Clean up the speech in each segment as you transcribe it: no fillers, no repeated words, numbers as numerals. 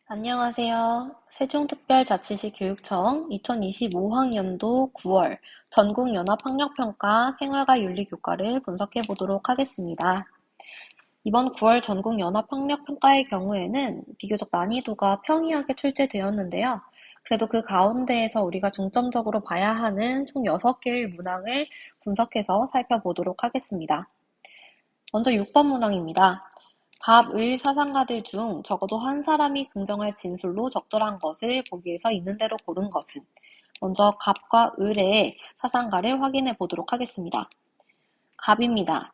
안녕하세요. 세종특별자치시 교육청 2025학년도 9월 전국연합학력평가 생활과 윤리교과를 분석해 보도록 하겠습니다. 이번 9월 전국연합학력평가의 경우에는 비교적 난이도가 평이하게 출제되었는데요. 그래도 그 가운데에서 우리가 중점적으로 봐야 하는 총 6개의 문항을 분석해서 살펴보도록 하겠습니다. 먼저 6번 문항입니다. 갑, 을 사상가들 중 적어도 한 사람이 긍정할 진술로 적절한 것을 보기에서 있는 대로 고른 것은? 먼저 갑과 을의 사상가를 확인해 보도록 하겠습니다. 갑입니다.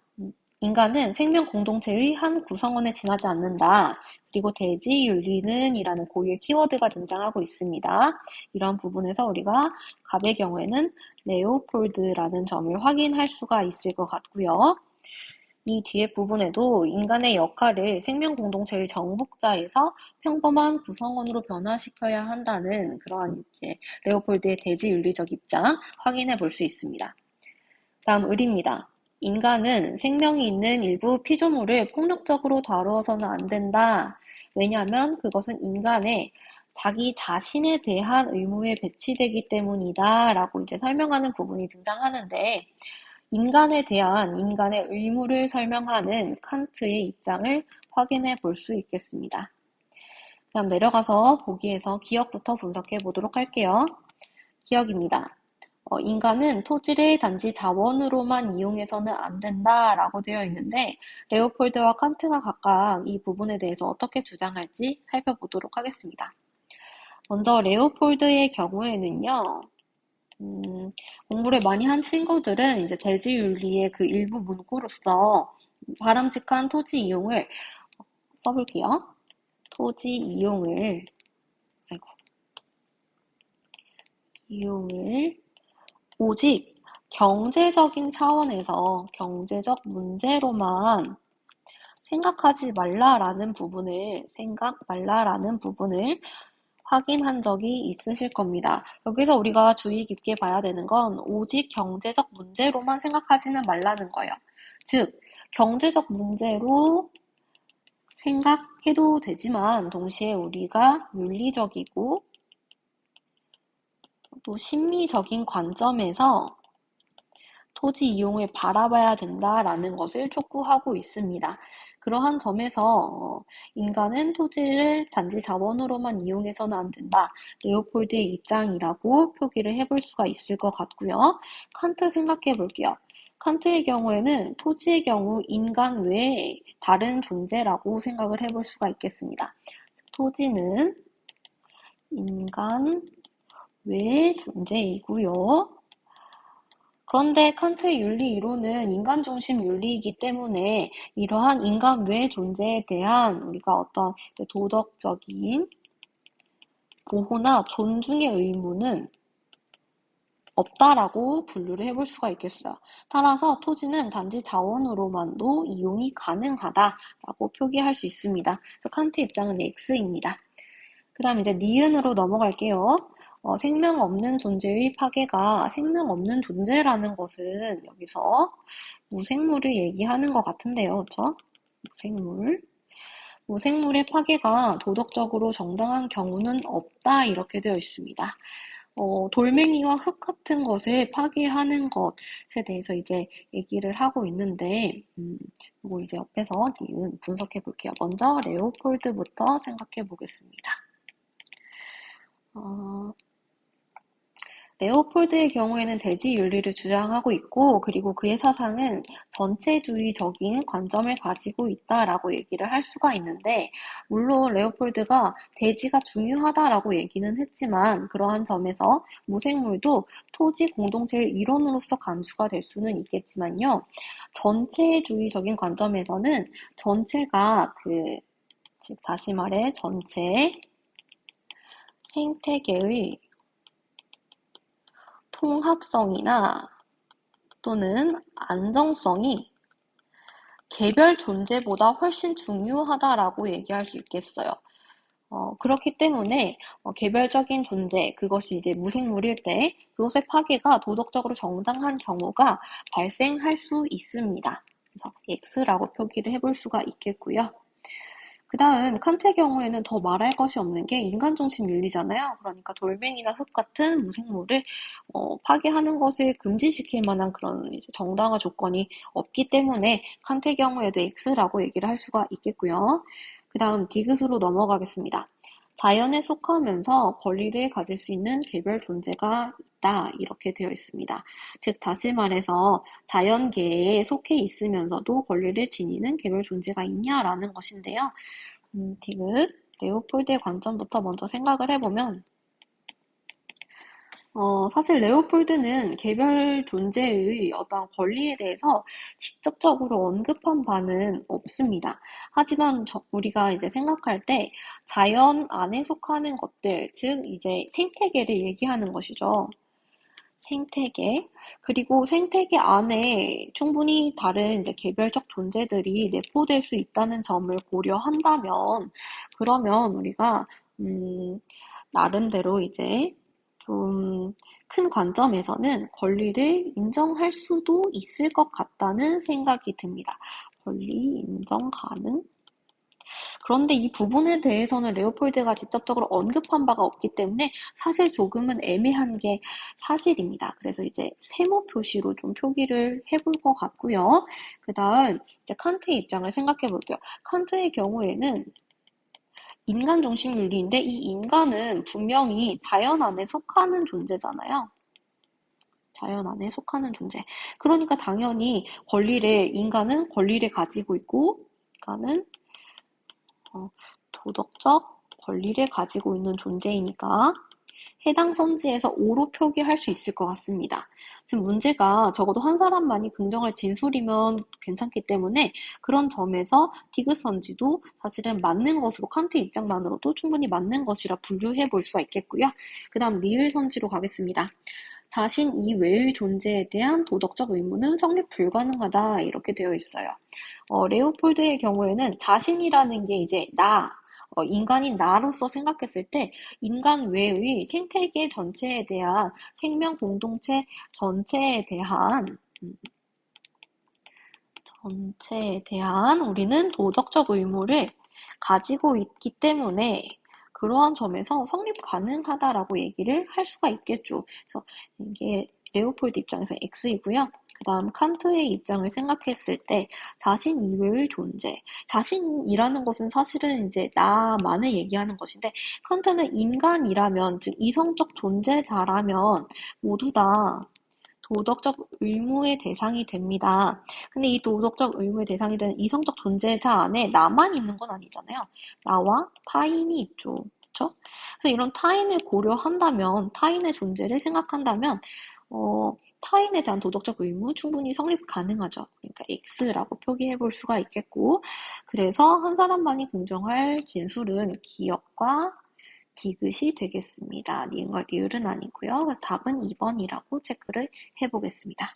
인간은 생명 공동체의 한 구성원에 지나지 않는다. 그리고 대지 윤리는 이라는 고유의 키워드가 등장하고 있습니다. 이런 부분에서 우리가 갑의 경우에는 레오폴드라는 점을 확인할 수가 있을 것 같고요. 이 뒤에 부분에도 인간의 역할을 생명 공동체의 정복자에서 평범한 구성원으로 변화시켜야 한다는 그러한 이제 레오폴드의 대지윤리적 입장 확인해 볼 수 있습니다. 다음 을입니다. 인간은 생명이 있는 일부 피조물을 폭력적으로 다루어서는 안 된다. 왜냐하면 그것은 인간의 자기 자신에 대한 의무에 배치되기 때문이다 라고 이제 설명하는 부분이 등장하는데, 인간에 대한 인간의 의무를 설명하는 칸트의 입장을 확인해 볼 수 있겠습니다. 다음 내려가서 보기에서 기억부터 분석해 보도록 할게요. 기억입니다. 인간은 토지를 단지 자원으로만 이용해서는 안 된다라고 되어 있는데, 레오폴드와 칸트가 각각 이 부분에 대해서 어떻게 주장할지 살펴보도록 하겠습니다. 먼저 레오폴드의 경우에는요, 공부를 많이 한 친구들은 이제 대지윤리의 그 일부 문구로서 바람직한 토지 이용을 써볼게요. 토지 이용을 오직 경제적인 차원에서 경제적 문제로만 생각하지 말라라는 부분을 확인한 적이 있으실 겁니다. 여기서 우리가 주의 깊게 봐야 되는 건 오직 경제적 문제로만 생각하지는 말라는 거예요. 즉, 경제적 문제로 생각해도 되지만 동시에 우리가 윤리적이고 또 심리적인 관점에서 토지 이용을 바라봐야 된다라는 것을 촉구하고 있습니다. 그러한 점에서 인간은 토지를 단지 자원으로만 이용해서는 안 된다. 레오폴드의 입장이라고 표기를 해볼 수가 있을 것 같고요. 칸트 생각해 볼게요. 칸트의 경우에는 토지의 경우 인간 외에 다른 존재라고 생각을 해볼 수가 있겠습니다. 토지는 인간 외의 존재이고요. 그런데 칸트의 윤리 이론은 인간 중심 윤리이기 때문에 이러한 인간 외 존재에 대한 우리가 어떤 도덕적인 보호나 존중의 의무는 없다라고 분류를 해볼 수가 있겠어요. 따라서 토지는 단지 자원으로만도 이용이 가능하다라고 표기할 수 있습니다. 그래서 칸트 입장은 X입니다. 그 다음 이제 니은으로 넘어갈게요. 생명 없는 존재의 파괴가 생명 없는 존재라는 것은 여기서 무생물을 얘기하는 것 같은데요. 그렇죠? 무생물의 파괴가 도덕적으로 정당한 경우는 없다 이렇게 되어 있습니다. 돌멩이와 흙 같은 것을 파괴하는 것에 대해서 이제 얘기를 하고 있는데, 이거 이제 옆에서 니은 분석해 볼게요. 먼저 레오폴드부터 생각해 보겠습니다. 레오폴드의 경우에는 대지윤리를 주장하고 있고, 그리고 그의 사상은 전체주의적인 관점을 가지고 있다라고 얘기를 할 수가 있는데, 물론 레오폴드가 대지가 중요하다라고 얘기는 했지만, 그러한 점에서 무생물도 토지 공동체의 일원으로서 간주가 될 수는 있겠지만요, 전체주의적인 관점에서는 전체가 즉 다시 말해 전체 생태계의 통합성이나 또는 안정성이 개별 존재보다 훨씬 중요하다라고 얘기할 수 있겠어요. 그렇기 때문에 개별적인 존재, 그것이 이제 무생물일 때 그것의 파괴가 도덕적으로 정당한 경우가 발생할 수 있습니다. 그래서 X라고 표기를 해볼 수가 있겠고요. 그 다음 칸트의 경우에는 더 말할 것이 없는 게 인간 중심 윤리잖아요. 그러니까 돌멩이나 흙 같은 무생물을 파괴하는 것을 금지시킬 만한 그런 이제 정당화 조건이 없기 때문에 칸트의 경우에도 X라고 얘기를 할 수가 있겠고요. 그 다음 디귿으로 넘어가겠습니다. 자연에 속하면서 권리를 가질 수 있는 개별 존재가 있다 이렇게 되어 있습니다. 즉 다시 말해서 자연계에 속해 있으면서도 권리를 지니는 개별 존재가 있냐라는 것인데요. 디귿, 레오폴드의 관점부터 먼저 생각을 해보면 사실 레오폴드는 개별 존재의 어떤 권리에 대해서 직접적으로 언급한 바는 없습니다. 하지만 우리가 이제 생각할 때 자연 안에 속하는 것들, 즉 이제 생태계를 얘기하는 것이죠. 생태계. 그리고 생태계 안에 충분히 다른 이제 개별적 존재들이 내포될 수 있다는 점을 고려한다면, 그러면 우리가, 나름대로 이제 좀 큰 관점에서는 권리를 인정할 수도 있을 것 같다는 생각이 듭니다. 권리 인정 가능? 그런데 이 부분에 대해서는 레오폴드가 직접적으로 언급한 바가 없기 때문에 사실 조금은 애매한 게 사실입니다. 그래서 이제 세모 표시로 좀 표기를 해볼 것 같고요. 그 다음 이제 칸트의 입장을 생각해 볼게요. 칸트의 경우에는 인간 중심 윤리인데 이 인간은 분명히 자연 안에 속하는 존재잖아요. 자연 안에 속하는 존재. 그러니까 당연히 인간은 권리를 가지고 있고, 인간은 도덕적 권리를 가지고 있는 존재이니까 해당 선지에서 O로 표기할 수 있을 것 같습니다. 지금 문제가 적어도 한 사람만이 긍정할 진술이면 괜찮기 때문에 그런 점에서 디귿 선지도 사실은 맞는 것으로 칸트 입장만으로도 충분히 맞는 것이라 분류해 볼 수가 있겠고요. 그 다음 리을 선지로 가겠습니다. 자신 이외의 존재에 대한 도덕적 의무는 성립 불가능하다 이렇게 되어 있어요. 레오폴드의 경우에는 자신이라는 게 이제 인간인 나로서 생각했을 때 인간 외의 생태계 전체에 대한 생명 공동체 전체에 대한 우리는 도덕적 의무를 가지고 있기 때문에 그러한 점에서 성립 가능하다라고 얘기를 할 수가 있겠죠. 그래서 이게 레오폴드 입장에서 X이고요. 그 다음 칸트의 입장을 생각했을 때 자신 이외의 존재, 자신이라는 것은 사실은 이제 나만을 얘기하는 것인데 칸트는 인간이라면, 즉 이성적 존재자라면 모두 다 도덕적 의무의 대상이 됩니다. 근데 이 도덕적 의무의 대상이 되는 이성적 존재자 안에 나만 있는 건 아니잖아요. 나와 타인이 있죠. 그렇죠? 그래서 이런 타인을 고려한다면, 타인의 존재를 생각한다면 타인에 대한 도덕적 의무 충분히 성립 가능하죠. 그러니까 X라고 표기해 볼 수가 있겠고, 그래서 한 사람만이 긍정할 진술은 기억과 디귿이 되겠습니다. 니은과 리을은 아니고요. 그래서 답은 2번이라고 체크를 해보겠습니다.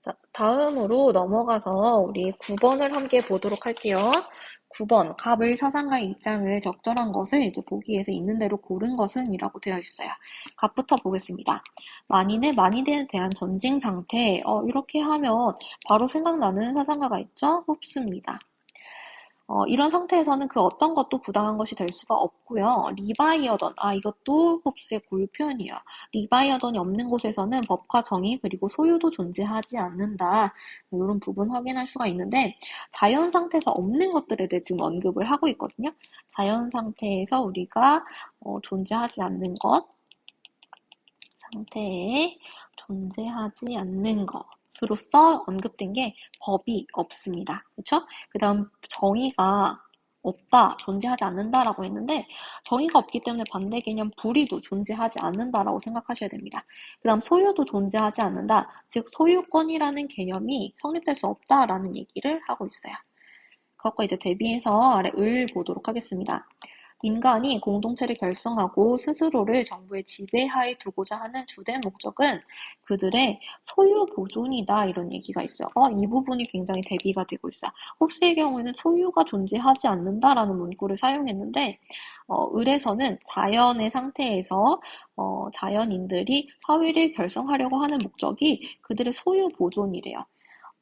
자, 다음으로 넘어가서 우리 9번을 함께 보도록 할게요. 9번, 갑을 사상가의 입장을 적절한 것을 이제 보기에서 있는 대로 고른 것은 이라고 되어 있어요. 갑부터 보겠습니다. 만인에 대한 전쟁 상태, 이렇게 하면 바로 생각나는 사상가가 있죠? 홉스입니다. 이런 상태에서는 그 어떤 것도 부당한 것이 될 수가 없고요. 리바이어던, 이것도 홉스의 고유 표현이에요. 리바이어던이 없는 곳에서는 법과 정의 그리고 소유도 존재하지 않는다. 이런 부분 확인할 수가 있는데 자연 상태에서 없는 것들에 대해 지금 언급을 하고 있거든요. 자연 상태에서 우리가 존재하지 않는 것, 상태에 존재하지 않는 것으로서 언급된 게 법이 없습니다. 그렇죠? 그 다음 정의가 없다, 존재하지 않는다라고 했는데 정의가 없기 때문에 반대 개념 불의도 존재하지 않는다라고 생각하셔야 됩니다. 그 다음 소유도 존재하지 않는다, 즉 소유권이라는 개념이 성립될 수 없다라는 얘기를 하고 있어요. 그것과 이제 대비해서 아래 을 보도록 하겠습니다. 인간이 공동체를 결성하고 스스로를 정부의 지배하에 두고자 하는 주된 목적은 그들의 소유 보존이다 이런 얘기가 있어요. 이 부분이 굉장히 대비가 되고 있어요. 홉스의 경우에는 소유가 존재하지 않는다라는 문구를 사용했는데 을에서는 자연의 상태에서 자연인들이 사회를 결성하려고 하는 목적이 그들의 소유 보존이래요.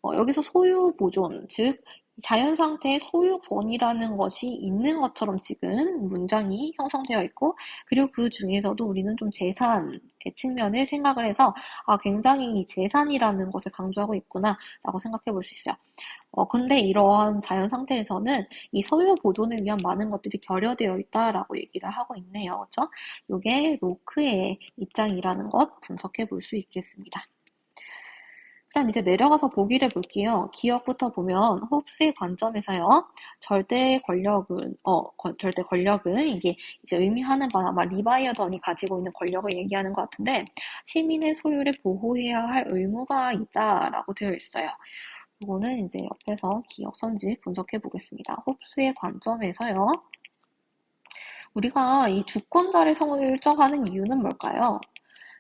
여기서 소유 보존, 즉 자연 상태에 소유권이라는 것이 있는 것처럼 지금 문장이 형성되어 있고, 그리고 그 중에서도 우리는 좀 재산의 측면을 생각을 해서, 굉장히 이 재산이라는 것을 강조하고 있구나, 라고 생각해 볼 수 있어요. 근데 이러한 자연 상태에서는 이 소유 보존을 위한 많은 것들이 결여되어 있다라고 얘기를 하고 있네요. 그렇죠? 이게 로크의 입장이라는 것 분석해 볼 수 있겠습니다. 그다음 이제 내려가서 보기를 볼게요. 기억부터 보면 홉스의 관점에서요. 절대 권력은 이게 이제 의미하는 바는 아마 리바이어던이 가지고 있는 권력을 얘기하는 것 같은데 시민의 소유를 보호해야 할 의무가 있다라고 되어 있어요. 이거는 이제 옆에서 기억 선지 분석해 보겠습니다. 홉스의 관점에서요. 우리가 이 주권자를 설정하는 이유는 뭘까요?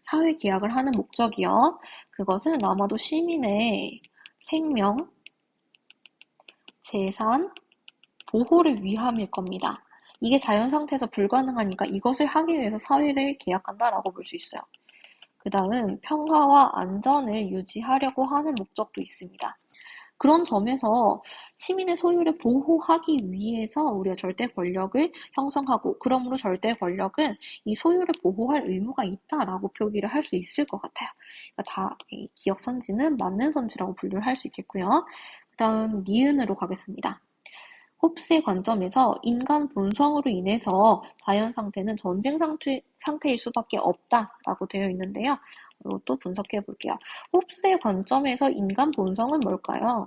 사회 계약을 하는 목적이요. 그것은 아마도 시민의 생명, 재산, 보호를 위함일 겁니다. 이게 자연 상태에서 불가능하니까 이것을 하기 위해서 사회를 계약한다라고 볼 수 있어요. 그 다음 평화와 안전을 유지하려고 하는 목적도 있습니다. 그런 점에서 시민의 소유를 보호하기 위해서 우리가 절대 권력을 형성하고 그러므로 절대 권력은 이 소유를 보호할 의무가 있다라고 표기를 할 수 있을 것 같아요. 그러니까 기억 선지는 맞는 선지라고 분류를 할 수 있겠고요. 그 다음 니은으로 가겠습니다. 홉스의 관점에서 인간 본성으로 인해서 자연 상태는 전쟁 상태일 수밖에 없다라고 되어 있는데요. 이것도 분석해 볼게요. 홉스의 관점에서 인간 본성은 뭘까요?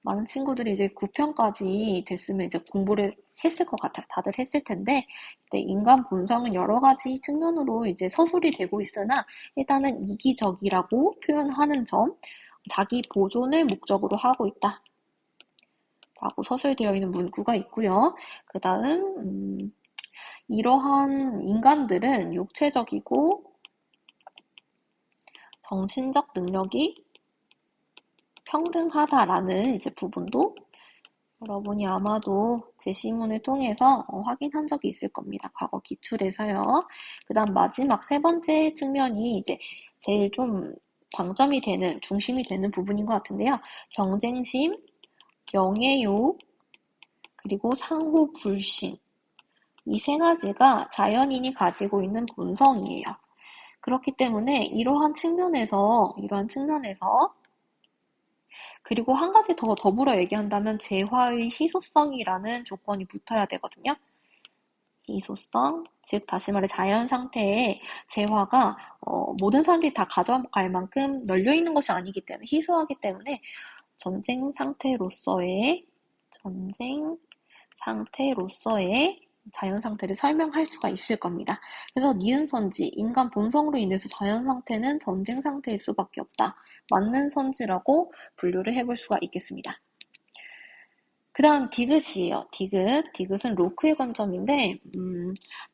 많은 친구들이 이제 9편까지 됐으면 이제 공부를 했을 것 같아요. 다들 했을 텐데, 인간 본성은 여러 가지 측면으로 이제 서술이 되고 있으나, 일단은 이기적이라고 표현하는 점, 자기 보존을 목적으로 하고 있다. 라고 서술되어 있는 문구가 있고요. 그 다음, 이러한 인간들은 육체적이고 정신적 능력이 평등하다라는 이제 부분도 여러분이 아마도 제시문을 통해서 확인한 적이 있을 겁니다. 과거 기출에서요. 그 다음 마지막 세 번째 측면이 이제 제일 좀 방점이 되는, 중심이 되는 부분인 것 같은데요. 경쟁심, 명예욕, 그리고 상호 불신. 이 세 가지가 자연인이 가지고 있는 본성이에요. 그렇기 때문에 이러한 측면에서 그리고 한 가지 더 더불어 얘기한다면 재화의 희소성이라는 조건이 붙어야 되거든요. 희소성, 즉 다시 말해 자연 상태에 재화가 모든 사람들이 다 가져갈 만큼 널려 있는 것이 아니기 때문에 희소하기 때문에 전쟁 상태로서의 자연 상태를 설명할 수가 있을 겁니다. 그래서 니은 선지, 인간 본성으로 인해서 자연 상태는 전쟁 상태일 수밖에 없다. 맞는 선지라고 분류를 해볼 수가 있겠습니다. 그 다음 디귿이에요. 디귿은 로크의 관점인데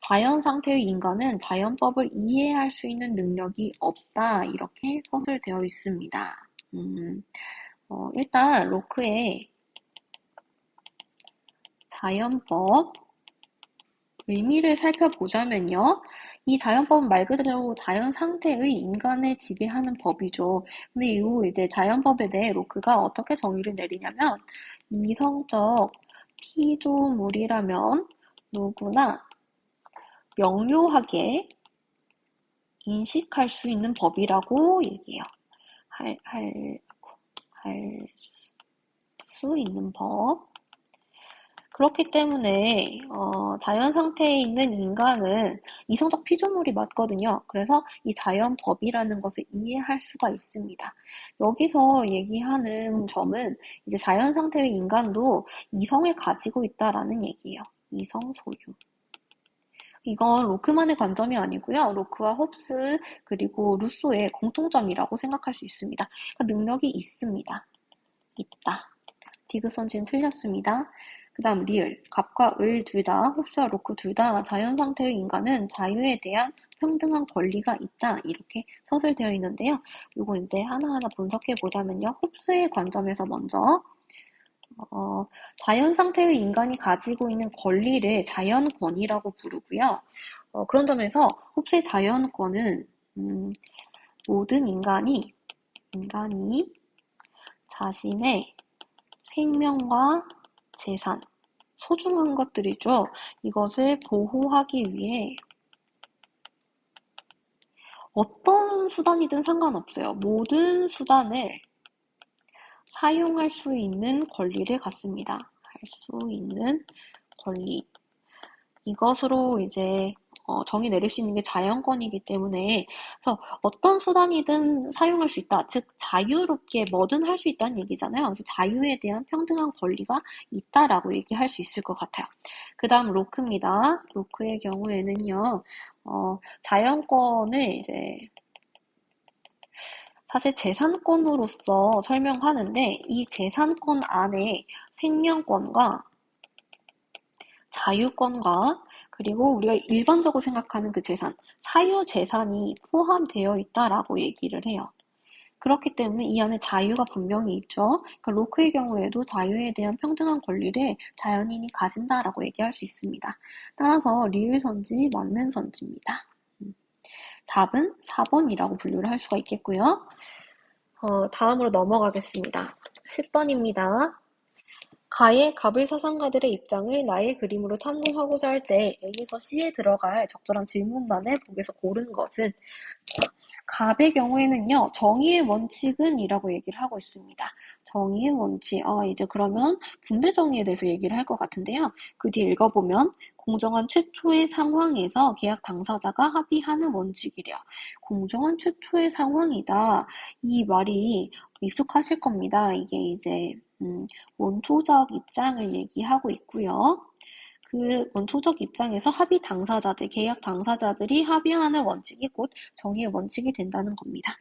자연 상태의 인간은 자연법을 이해할 수 있는 능력이 없다. 이렇게 서술되어 있습니다. 일단 로크의 자연법 의미를 살펴보자면요. 이 자연법은 말 그대로 자연 상태의 인간을 지배하는 법이죠. 근데 이후 이제 자연법에 대해 로크가 어떻게 정의를 내리냐면 이성적 피조물이라면 누구나 명료하게 인식할 수 있는 법이라고 얘기해요. 할 수 있는 법. 그렇기 때문에 자연 상태에 있는 인간은 이성적 피조물이 맞거든요. 그래서 이 자연법이라는 것을 이해할 수가 있습니다. 여기서 얘기하는 점은 이제 자연 상태의 인간도 이성을 가지고 있다라는 얘기예요. 이성 소유. 이건 로크만의 관점이 아니고요. 로크와 홉스 그리고 루소의 공통점이라고 생각할 수 있습니다. 그러니까 능력이 있습니다. 있다. 디귿선지는 틀렸습니다. 그 다음 리을, 갑과 을 둘 다, 홉스와 로크 둘 다 자연 상태의 인간은 자유에 대한 평등한 권리가 있다. 이렇게 서술되어 있는데요. 이거 이제 하나하나 분석해 보자면요. 홉스의 관점에서 먼저 자연 상태의 인간이 가지고 있는 권리를 자연권이라고 부르고요. 그런 점에서 홉스의 자연권은 모든 인간이 자신의 생명과 재산, 소중한 것들이죠. 이것을 보호하기 위해 어떤 수단이든 상관없어요. 모든 수단을 사용할 수 있는 권리를 갖습니다. 할 수 있는 권리. 이것으로 이제 정의 내릴 수 있는 게 자연권이기 때문에 그래서 어떤 수단이든 사용할 수 있다. 즉 자유롭게 뭐든 할 수 있다는 얘기잖아요. 그래서 자유에 대한 평등한 권리가 있다라고 얘기할 수 있을 것 같아요. 그 다음 로크입니다. 로크의 경우에는요. 자연권을 이제 사실 재산권으로서 설명하는데 이 재산권 안에 생명권과 자유권과 그리고 우리가 일반적으로 생각하는 그 재산, 사유재산이 포함되어 있다라고 얘기를 해요. 그렇기 때문에 이 안에 자유가 분명히 있죠. 그러니까 로크의 경우에도 자유에 대한 평등한 권리를 자연인이 가진다라고 얘기할 수 있습니다. 따라서 리을 선지, 맞는 선지입니다. 답은 4번이라고 분류를 할 수가 있겠고요. 다음으로 넘어가겠습니다. 10번입니다. 가의 갑을 사상가들의 입장을 나의 그림으로 탐구하고자 할 때 A에서 C에 들어갈 적절한 질문만을 보기에서 고른 것은 갑의 경우에는요, 정의의 원칙은 이라고 얘기를 하고 있습니다. 정의의 원칙. 이제 그러면 분배 정의에 대해서 얘기를 할 것 같은데요. 그 뒤에 읽어보면 공정한 최초의 상황에서 계약 당사자가 합의하는 원칙이래요. 공정한 최초의 상황이다. 이 말이 익숙하실 겁니다. 이게 이제 원초적 입장을 얘기하고 있고요. 그 원초적 입장에서 합의 당사자들, 계약 당사자들이 합의하는 원칙이 곧 정의의 원칙이 된다는 겁니다.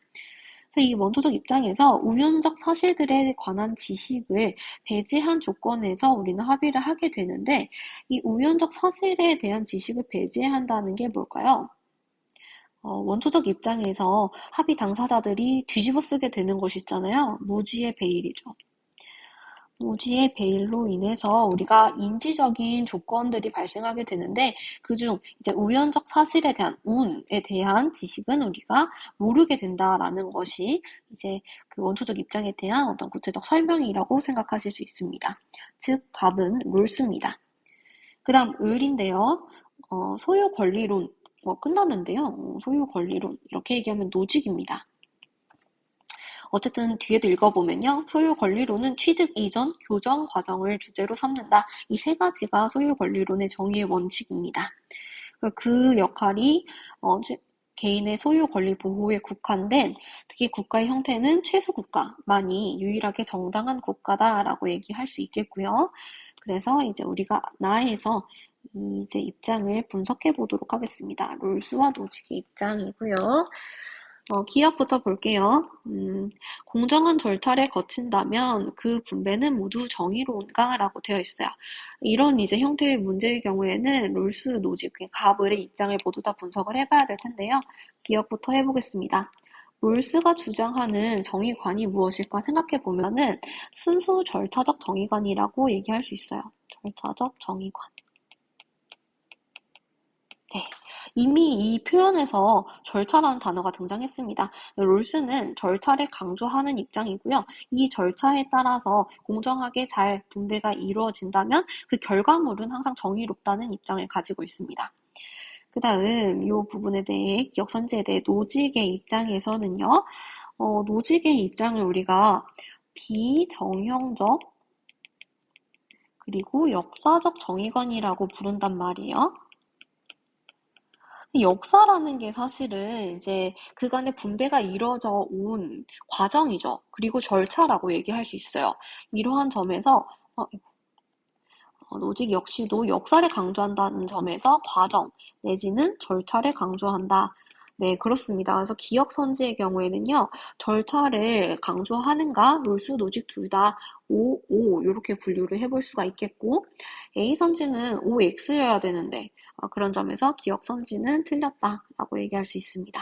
그래서 이 원초적 입장에서 우연적 사실들에 관한 지식을 배제한 조건에서 우리는 합의를 하게 되는데 이 우연적 사실에 대한 지식을 배제한다는 게 뭘까요? 원초적 입장에서 합의 당사자들이 뒤집어 쓰게 되는 것이 있잖아요. 무지의 배일이죠. 무지의 배일로 인해서 우리가 인지적인 조건들이 발생하게 되는데 그중 이제 우연적 사실에 대한 운에 대한 지식은 우리가 모르게 된다라는 것이 이제 그 원초적 입장에 대한 어떤 구체적 설명이라고 생각하실 수 있습니다. 즉 갑은 롤스입니다. 그 다음 을인데요. 소유 권리론 끝났는데요. 소유 권리론 이렇게 얘기하면 노직입니다. 어쨌든 뒤에도 읽어보면요. 소유 권리론은 취득 이전 교정 과정을 주제로 삼는다. 이 세 가지가 소유 권리론의 정의의 원칙입니다. 그 역할이 개인의 소유 권리 보호에 국한된 특히 국가의 형태는 최소 국가만이 유일하게 정당한 국가다라고 얘기할 수 있겠고요. 그래서 이제 우리가 나에서 이제 입장을 분석해 보도록 하겠습니다. 롤스와 노직의 입장이고요. 기억부터 볼게요. 공정한 절차를 거친다면 그 분배는 모두 정의로운가? 라고 되어 있어요. 이런 이제 형태의 문제의 경우에는 롤스, 노직, 갑을의 입장을 모두 다 분석을 해봐야 될 텐데요. 기억부터 해보겠습니다. 롤스가 주장하는 정의관이 무엇일까 생각해 보면은 순수 절차적 정의관이라고 얘기할 수 있어요. 절차적 정의관. 네. 이미 이 표현에서 절차라는 단어가 등장했습니다. 롤스는 절차를 강조하는 입장이고요. 이 절차에 따라서 공정하게 잘 분배가 이루어진다면 그 결과물은 항상 정의롭다는 입장을 가지고 있습니다. 그 다음 이 부분에 대해 기억선지에 대해 노직의 입장에서는요. 노직의 입장을 우리가 비정형적 그리고 역사적 정의관이라고 부른단 말이에요. 역사라는 게 사실은 이제 그간의 분배가 이루어져 온 과정이죠. 그리고 절차라고 얘기할 수 있어요. 이러한 점에서 노직 역시도 역사를 강조한다는 점에서 과정 내지는 절차를 강조한다. 네, 그렇습니다. 그래서 기억선지의 경우에는요, 절차를 강조하는가, 롤수, 노직 둘 다 O, 이렇게 분류를 해볼 수가 있겠고, A선지는 OX여야 되는데, 그런 점에서 기억선지는 틀렸다라고 얘기할 수 있습니다.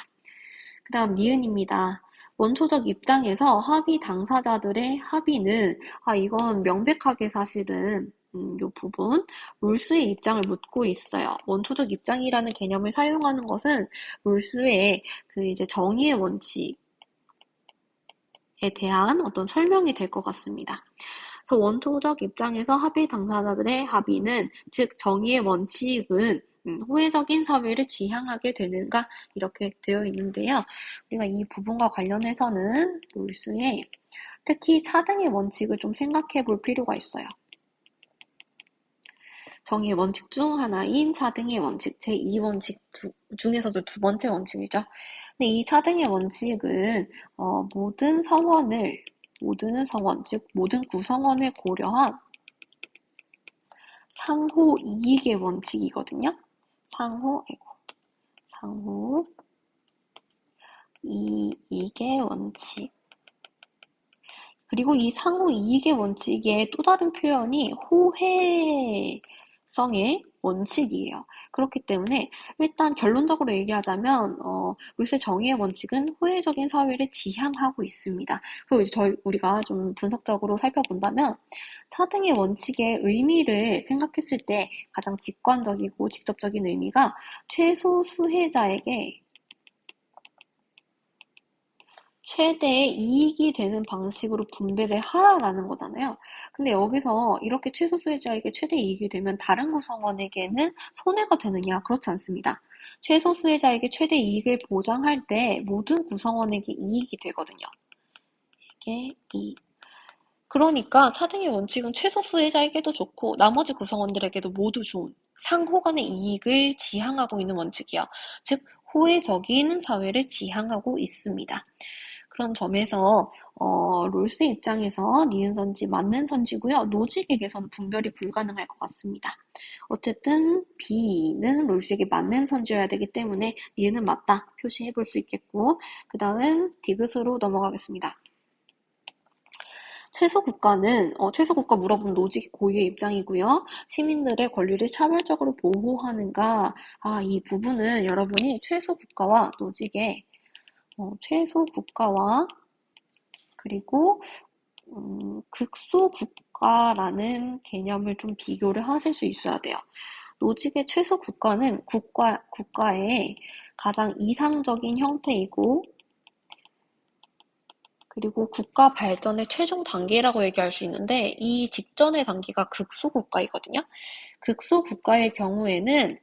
그 다음 니은입니다. 원초적 입장에서 합의 당사자들의 합의는, 이건 명백하게 사실은 이 부분 롤스의 입장을 묻고 있어요. 원초적 입장이라는 개념을 사용하는 것은 롤스의 그 이제 정의의 원칙에 대한 어떤 설명이 될 것 같습니다. 그래서 원초적 입장에서 합의 당사자들의 합의는, 즉 정의의 원칙은 호혜적인 사회를 지향하게 되는가, 이렇게 되어 있는데요. 우리가 이 부분과 관련해서는 롤스의 특히 차등의 원칙을 좀 생각해 볼 필요가 있어요. 정의의 원칙 중 하나인 차등의 원칙, 제2원칙 중에서도 두 번째 원칙이죠. 근데 이 차등의 원칙은 모든 성원, 즉 모든 구성원을 고려한 상호 이익의 원칙이거든요. 상호 이익의 원칙. 그리고 이 상호 이익의 원칙의 또 다른 표현이 호혜성의 원칙이에요. 그렇기 때문에 일단 결론적으로 얘기하자면 룰스의 정의의 원칙은 호혜적인 사회를 지향하고 있습니다. 그리고 이제 우리가 좀 분석적으로 살펴본다면 차등의 원칙의 의미를 생각했을 때 가장 직관적이고 직접적인 의미가 최소 수혜자에게 최대의 이익이 되는 방식으로 분배를 하라라는 거잖아요. 근데 여기서 이렇게 최소 수혜자에게 최대 이익이 되면 다른 구성원에게는 손해가 되느냐? 그렇지 않습니다. 최소 수혜자에게 최대 이익을 보장할 때 모든 구성원에게 이익이 되거든요. 이게 그러니까 차등의 원칙은 최소 수혜자에게도 좋고 나머지 구성원들에게도 모두 좋은 상호 간의 이익을 지향하고 있는 원칙이요. 즉 호혜적인 사회를 지향하고 있습니다. 그런 점에서 롤스 입장에서 니은 선지, 맞는 선지고요. 노직에게서는 분별이 불가능할 것 같습니다. 어쨌든 B는 롤스에게 맞는 선지여야 되기 때문에 니은은 맞다 표시해 볼 수 있겠고, 그 다음 디귿으로 넘어가겠습니다. 최소 국가 물어본 노직 고유의 입장이고요. 시민들의 권리를 차별적으로 보호하는가, 이 부분은 여러분이 최소 국가와 노직의 최소 국가와 그리고 극소 국가라는 개념을 좀 비교를 하실 수 있어야 돼요. 노직의 최소 국가는 국가의 가장 이상적인 형태이고, 그리고 국가 발전의 최종 단계라고 얘기할 수 있는데, 이 직전의 단계가 극소 국가이거든요. 극소 국가의 경우에는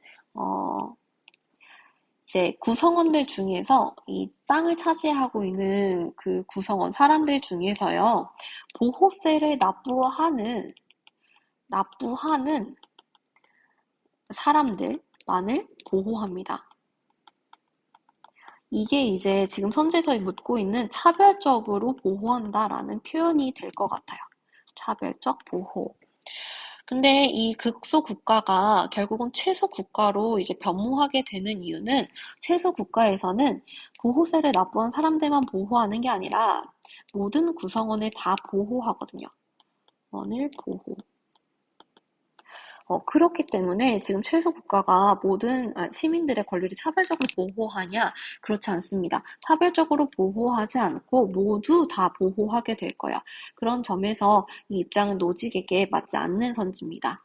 이제 구성원들 중에서 이 땅을 차지하고 있는 그 구성원, 사람들 중에서요, 보호세를 납부하는 사람들만을 보호합니다. 이게 이제 지금 선제서에 묻고 있는 차별적으로 보호한다라는 표현이 될 것 같아요. 차별적 보호. 근데 이 극소 국가가 결국은 최소 국가로 이제 변모하게 되는 이유는, 최소 국가에서는 보호세를 납부한 사람들만 보호하는 게 아니라 모든 구성원을 다 보호하거든요. 원을 보호. 그렇기 때문에 지금 최소 국가가 모든 시민들의 권리를 차별적으로 보호하냐? 그렇지 않습니다. 차별적으로 보호하지 않고 모두 다 보호하게 될 거야. 그런 점에서 이 입장은 노직에게 맞지 않는 선지입니다.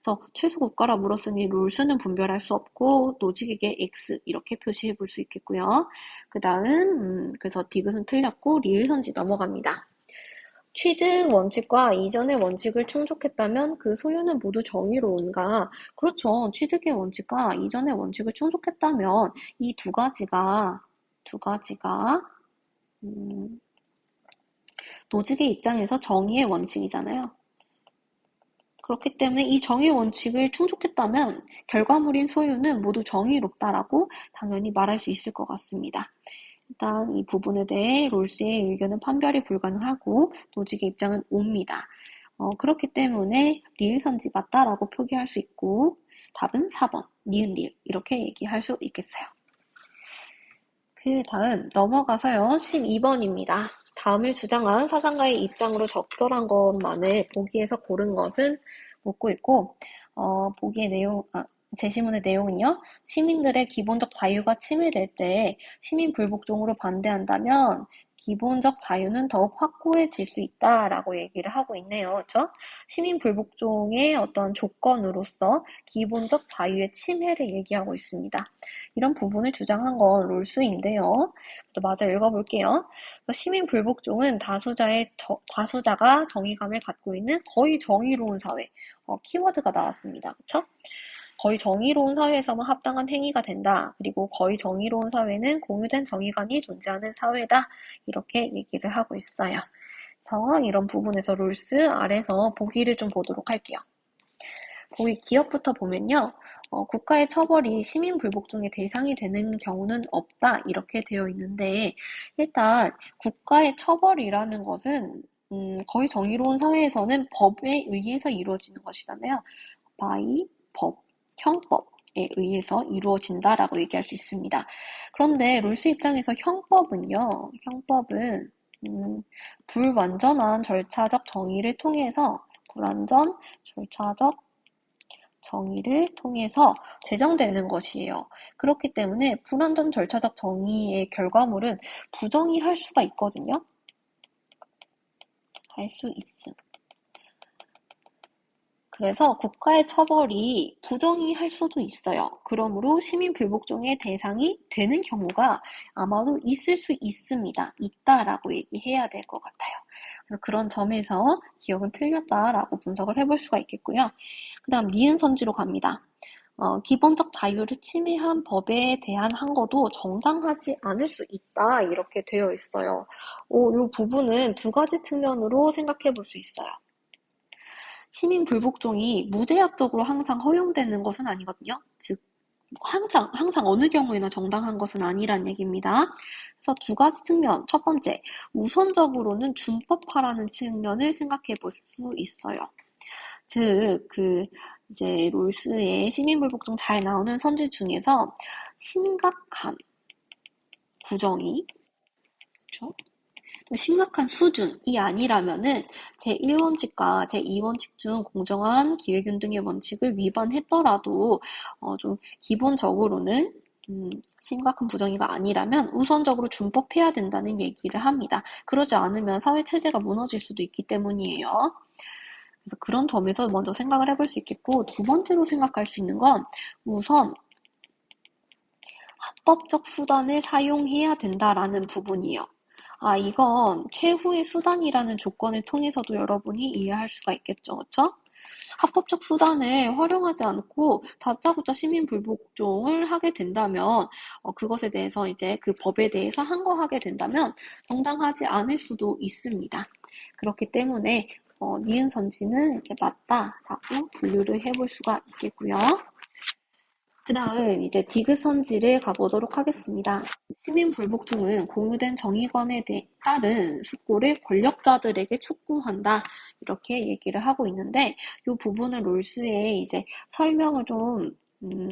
그래서 최소 국가라 물었으니 롤스는 분별할 수 없고 노직에게 X 이렇게 표시해 볼 수 있겠고요. 그 다음 그래서 디귿은 틀렸고 리을 선지 넘어갑니다. 취득 원칙과 이전의 원칙을 충족했다면 그 소유는 모두 정의로운가? 그렇죠. 취득의 원칙과 이전의 원칙을 충족했다면 이 두 가지가 노직의 입장에서 정의의 원칙이잖아요. 그렇기 때문에 이 정의 원칙을 충족했다면 결과물인 소유는 모두 정의롭다라고 당연히 말할 수 있을 것 같습니다. 일단 이 부분에 대해 롤스의 의견은 판별이 불가능하고 노직의 입장은 옵니다. 그렇기 때문에 리을 선지 맞다라고 표기할 수 있고, 답은 4번 니은 리을 이렇게 얘기할 수 있겠어요. 그 다음 넘어가서요 12번입니다. 다음을 주장한 사상가의 입장으로 적절한 것만을 보기에서 고른 것은 묻고 있고, 보기의 내용, 제시문의 내용은요, 시민들의 기본적 자유가 침해될 때 시민 불복종으로 반대한다면 기본적 자유는 더욱 확고해질 수 있다라고 얘기를 하고 있네요. 그렇죠? 시민 불복종의 어떤 조건으로서 기본적 자유의 침해를 얘기하고 있습니다. 이런 부분을 주장한 건 롤스인데요. 마저 읽어볼게요. 시민 불복종은 다수자가 정의감을 갖고 있는 거의 정의로운 사회. 키워드가 나왔습니다. 그렇죠? 거의 정의로운 사회에서만 합당한 행위가 된다. 그리고 거의 정의로운 사회는 공유된 정의관이 존재하는 사회다. 이렇게 얘기를 하고 있어요. 그래서 이런 부분에서 롤스 아래서 보기를 좀 보도록 할게요. 보기 기업부터 보면요. 국가의 처벌이 시민 불복종의 대상이 되는 경우는 없다. 이렇게 되어 있는데 일단 국가의 처벌이라는 것은 거의 정의로운 사회에서는 법에 의해서 이루어지는 것이잖아요. by 법, 형법에 의해서 이루어진다라고 얘기할 수 있습니다. 그런데 롤스 입장에서 형법은 불완전한 절차적 정의를 통해서 제정되는 것이에요. 그렇기 때문에 불완전 절차적 정의의 결과물은 부정의할 수가 있거든요. 할 수 있음. 그래서 국가의 처벌이 부정의할 수도 있어요. 그러므로 시민 불복종의 대상이 되는 경우가 아마도 있을 수 있습니다. 있다라고 얘기해야 될 것 같아요. 그래서 그런 점에서 기억은 틀렸다라고 분석을 해볼 수가 있겠고요. 그 다음 니은 선지로 갑니다. 기본적 자유를 침해한 법에 대한 항거도 정당하지 않을 수 있다 이렇게 되어 있어요. 이 부분은 두 가지 측면으로 생각해 볼 수 있어요. 시민 불복종이 무제약적으로 항상 허용되는 것은 아니거든요. 즉 항상 어느 경우에나 정당한 것은 아니란 얘기입니다. 그래서 두 가지 측면. 첫 번째, 우선적으로는 준법화라는 측면을 생각해 볼 수 있어요. 즉, 이제 롤스의 시민불복종 잘 나오는 선지 중에서 심각한 부정이, 그렇죠? 심각한 수준이 아니라면은 제1원칙과 제2원칙 중 공정한 기회균등의 원칙을 위반했더라도 좀 기본적으로는 심각한 부정의가 아니라면 우선적으로 준법해야 된다는 얘기를 합니다. 그러지 않으면 사회체제가 무너질 수도 있기 때문이에요. 그래서 그런 점에서 먼저 생각을 해볼 수 있겠고, 두 번째로 생각할 수 있는 건 우선 합법적 수단을 사용해야 된다라는 부분이에요. 이건 최후의 수단이라는 조건을 통해서도 여러분이 이해할 수가 있겠죠. 그렇죠? 합법적 수단을 활용하지 않고 다짜고짜 시민 불복종을 하게 된다면 그것에 대해서 이제 그 법에 대해서 항거하게 된다면 정당하지 않을 수도 있습니다. 그렇기 때문에 니은 선지는 이제 맞다라고 분류를 해볼 수가 있겠고요. 그 다음 이제 디귿 선지를 가보도록 하겠습니다. 시민 불복종은 공유된 정의관에 따른 숙고를 권력자들에게 촉구한다 이렇게 얘기를 하고 있는데 이 부분은 롤스의 이제 설명을 좀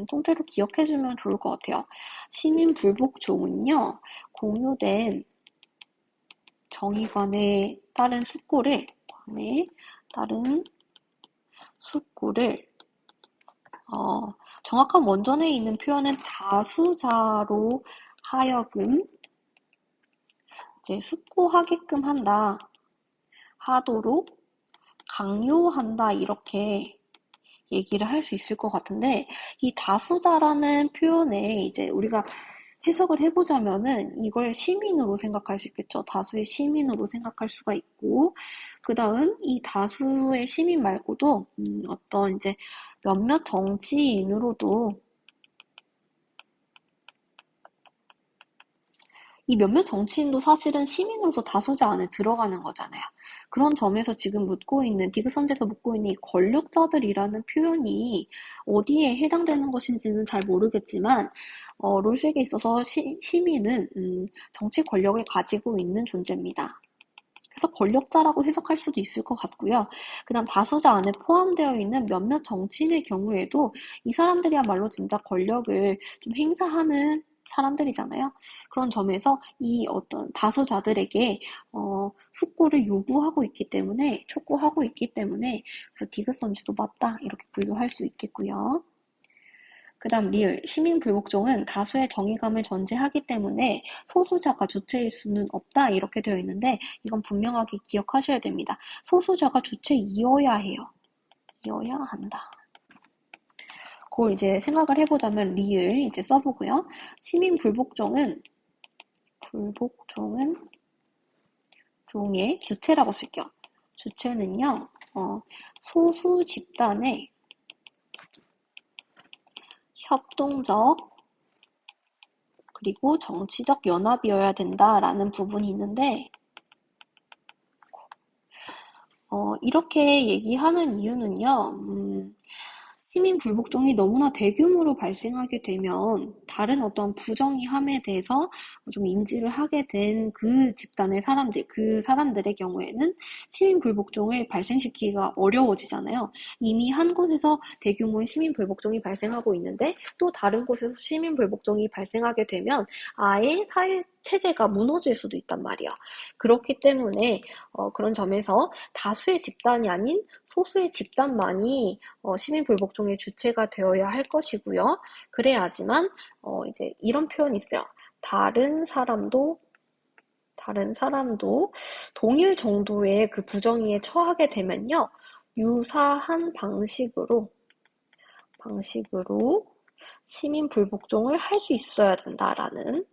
통째로 기억해주면 좋을 것 같아요. 시민 불복종은요 공유된 정의관에 따른 숙고를 정확한 원전에 있는 표현은 다수자로 하여금 이제 숙고하게끔 하도록 강요한다 이렇게 얘기를 할 수 있을 것 같은데 이 다수자라는 표현에 이제 우리가 해석을 해보자면은 이걸 시민으로 생각할 수 있겠죠. 다수의 시민으로 생각할 수가 있고 그 다음 이 다수의 시민 말고도 어떤 이제 몇몇 정치인으로도 이 몇몇 정치인도 사실은 시민으로서 다수자 안에 들어가는 거잖아요. 그런 점에서 지금 디귿 선지에서 묻고 있는 이 권력자들이라는 표현이 어디에 해당되는 것인지는 잘 모르겠지만 롤스에게 있어서 시민은 정치 권력을 가지고 있는 존재입니다. 그래서 권력자라고 해석할 수도 있을 것 같고요. 그 다음 다수자 안에 포함되어 있는 몇몇 정치인의 경우에도 이 사람들이야말로 진짜 권력을 좀 행사하는 사람들이잖아요. 그런 점에서 이 어떤 다수자들에게 숙고를 촉구하고 있기 때문에 그래서 디귿 선지도 맞다 이렇게 분류할 수 있겠고요. 그 다음 리을. 시민불복종은 다수의 정의감을 전제하기 때문에 소수자가 주체일 수는 없다 이렇게 되어 있는데 이건 분명하게 기억하셔야 됩니다. 소수자가 주체이어야 해요. 이어야 한다. 그걸 이제 생각을 해보자면 리을 이제 써보고요. 시민불복종은 종의 주체라고 쓸게요. 주체는요. 소수 집단의 협동적 그리고 정치적 연합이어야 된다라는 부분이 있는데 이렇게 얘기하는 이유는요. 시민불복종이 너무나 대규모로 발생하게 되면 다른 어떤 부정의함에 대해서 좀 인지를 하게 된 그 집단의 사람들, 그 사람들의 경우에는 시민불복종을 발생시키기가 어려워지잖아요. 이미 한 곳에서 대규모의 시민불복종이 발생하고 있는데 또 다른 곳에서 시민불복종이 발생하게 되면 아예 사회 체제가 무너질 수도 있단 말이야. 그렇기 때문에 그런 점에서 다수의 집단이 아닌 소수의 집단만이 시민불복종의 주체가 되어야 할 것이고요. 그래야지만 이제 이런 표현이 있어요. 다른 사람도 동일 정도의 그 부정의에 처하게 되면요. 유사한 방식으로 시민불복종을 할 수 있어야 된다라는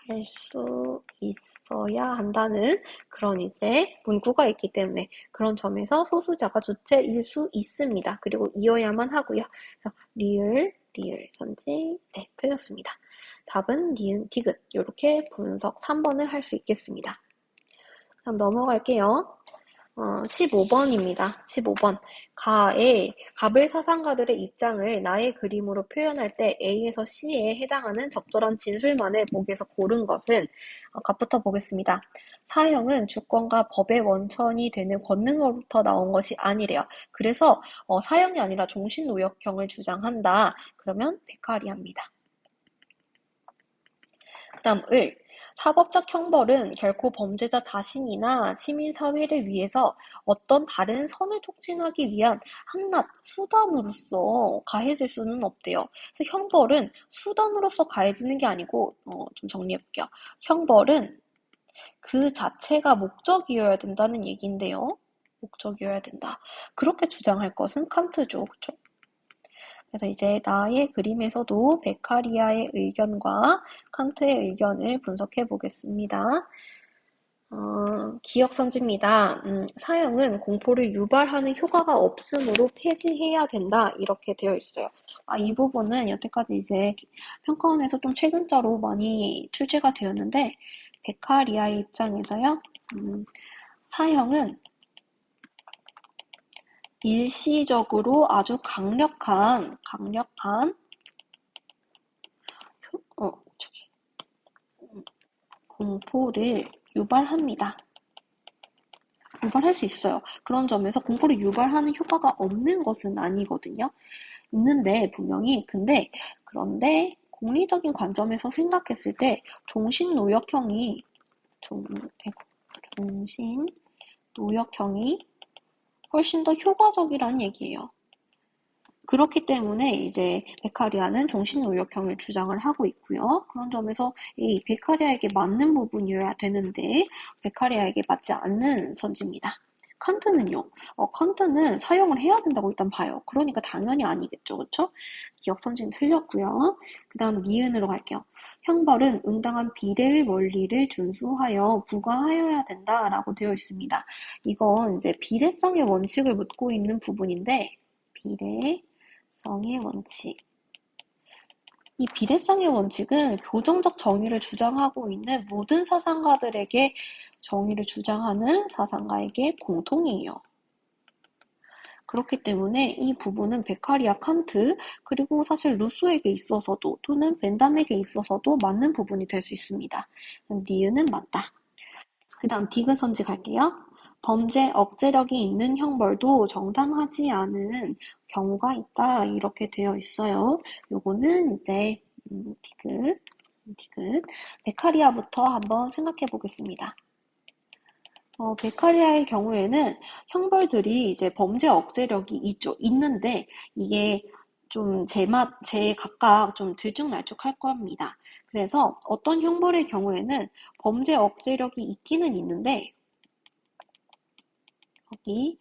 할 수 있어야 한다는 그런 이제 문구가 있기 때문에 그런 점에서 소수자가 주체일 수 있습니다. 그리고 이어야만 하고요. 그래서 리을 선지 네, 틀렸습니다. 답은 니은, 디귿 이렇게 분석 3번을 할 수 있겠습니다. 그럼 넘어갈게요. 15번입니다. 15번. 갑을 사상가들의 입장을 나의 그림으로 표현할 때 A에서 C에 해당하는 적절한 진술만을 목에서 고른 것은 갑부터 보겠습니다. 사형은 주권과 법의 원천이 되는 권능으로부터 나온 것이 아니래요. 그래서 사형이 아니라 종신노역형을 주장한다. 그러면 베카리아입니다. 그 다음 을. 사법적 형벌은 결코 범죄자 자신이나 시민사회를 위해서 어떤 다른 선을 촉진하기 위한 한낱 수단으로서 가해질 수는 없대요. 그래서 형벌은 수단으로서 가해지는 게 아니고 좀 정리해볼게요. 형벌은 그 자체가 목적이어야 된다는 얘기인데요. 목적이어야 된다. 그렇게 주장할 것은 칸트죠. 그렇죠? 그래서 이제 나의 그림에서도 베카리아의 의견과 칸트의 의견을 분석해 보겠습니다. 기억선지입니다. 사형은 공포를 유발하는 효과가 없으므로 폐지해야 된다. 이렇게 되어 있어요. 이 부분은 여태까지 이제 평가원에서 좀 최근자로 많이 출제가 되었는데, 베카리아의 입장에서요, 사형은 일시적으로 아주 강력한 공포를 유발합니다. 유발할 수 있어요. 그런 점에서 공포를 유발하는 효과가 없는 것은 아니거든요. 있는데 분명히 그런데 공리적인 관점에서 생각했을 때 종신노역형이 훨씬 더 효과적이라는 얘기예요. 그렇기 때문에 이제 베카리아는 종신노역형을 주장을 하고 있고요. 그런 점에서 이 베카리아에게 맞는 부분이어야 되는데 베카리아에게 맞지 않는 선지입니다. 칸트는요. 칸트는 사용을 해야 된다고 일단 봐요. 그러니까 당연히 아니겠죠. 그렇죠? 기억 선지는 틀렸고요. 그 다음 니은으로 갈게요. 형벌은 응당한 비례의 원리를 준수하여 부과하여야 된다라고 되어 있습니다. 이건 이제 비례성의 원칙을 묻고 있는 부분인데 비례성의 원칙. 이 비례성의 원칙은 교정적 정의를 주장하고 있는 모든 사상가들에게 정의를 주장하는 사상가에게 공통이에요. 그렇기 때문에 이 부분은 베카리아, 칸트, 그리고 사실 루소에게 있어서도 또는 벤담에게 있어서도 맞는 부분이 될 수 있습니다. 니은은 맞다. 그 다음 디귿 선지 갈게요. 범죄 억제력이 있는 형벌도 정당하지 않은 경우가 있다. 이렇게 되어 있어요. 요거는 이제 디귿. 베카리아부터 한번 생각해 보겠습니다. 베카리아의 경우에는 형벌들이 이제 범죄 억제력이 있는데 이게 좀 제 각각 좀 들쭉날쭉할 겁니다. 그래서 어떤 형벌의 경우에는 범죄 억제력이 있기는 있는데, 여기